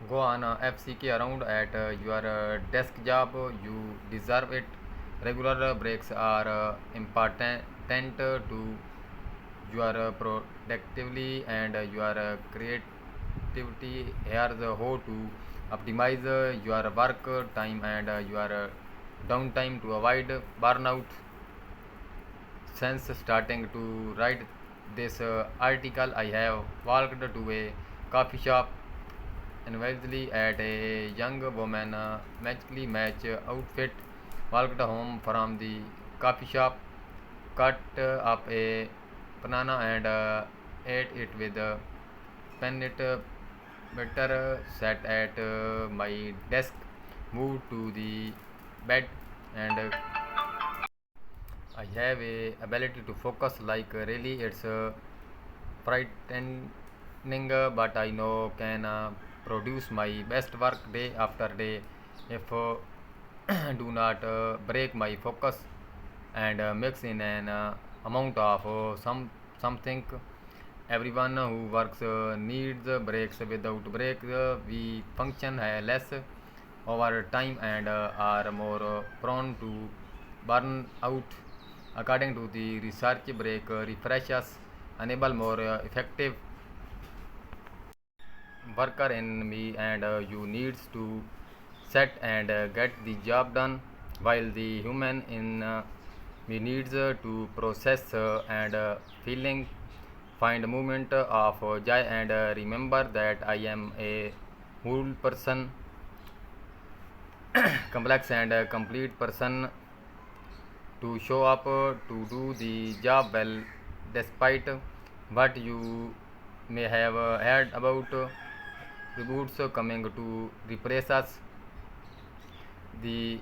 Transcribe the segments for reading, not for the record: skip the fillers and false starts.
Go on FCK around at your desk job. You deserve it. Regular breaks are important to your productively and your creativity. Here's how to optimize your work time and your downtime to avoid burnout. Since starting to write this article, I have walked to a coffee shop invariably at a young woman magically match outfit, walked home from the coffee shop, cut up a banana and ate it with a peanut butter, sat at my desk, moved to the bed, and I have a ability to focus like really it's frightening, but I know can produce my best work day after day if do not break my focus and mix in an amount of something. Everyone who works needs breaks. Without break, we function less over time and are more prone to burn out. According to the research, break refreshes enable more effective worker in me and you needs to set and get the job done while the human in me needs to process and feeling find movement of joy and remember that I am a whole person complex and complete person to show up to do the job well despite what you may have heard about reboots coming to replace us. The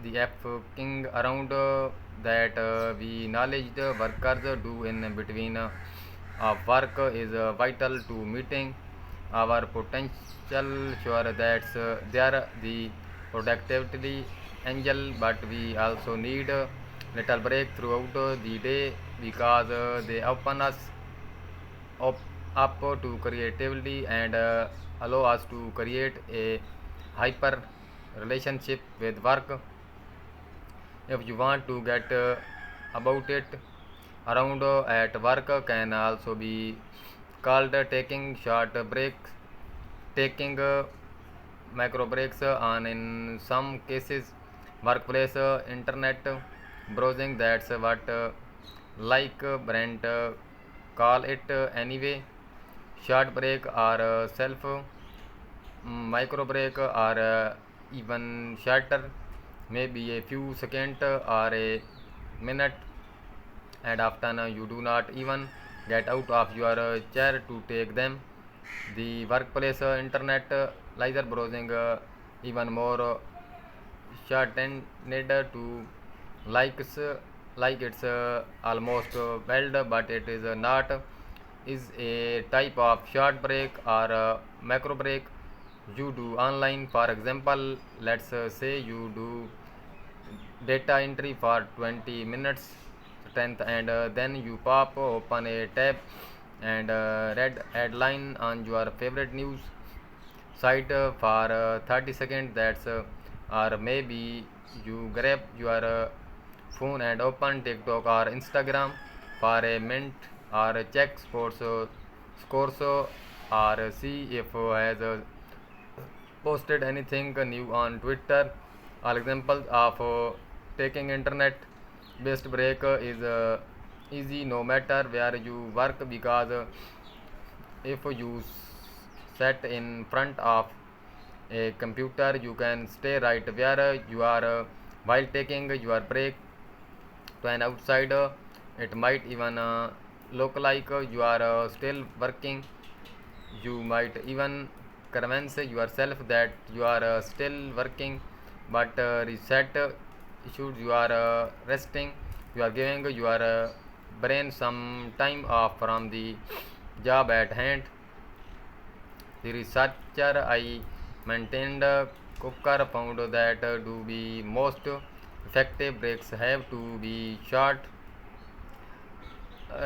the king around that we knowledge the workers do in between of work is vital to meeting our potential. Sure that's there the productivity angel, but we also need little break throughout the day because they open us up, up to creativity and allow us to create a hyper relationship with work. If you want to get about it around at work can also be called taking short breaks, taking micro breaks on in some cases workplace internet browsing. That's what like Brent call it anyway. Short break or self micro break or even shorter, maybe a few seconds or a minute, and often you do not even get out of your chair to take them. The workplace internet laser browsing even more shortened to likes like it's almost weld, but it is not. Is a type of short break or macro break you do online. For example, let's say you do data entry for 20 minutes strength and then you pop open a tab and read headline on your favorite news site for 30 seconds. That's or maybe you grab your phone and open TikTok or Instagram for a minute or check sports scores or see if has posted anything new on Twitter. All examples of taking internet based break is easy no matter where you work because if you sat in front of a computer you can stay right where you are while taking your break. To an outsider it might even look like you are still working. You might even convince yourself that you are still working, but reset issues you are resting. You are giving your brain some time off from the job at hand. The researcher I maintained Cooker found that to be most effective breaks have to be short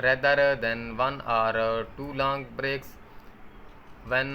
rather than one or two long breaks. When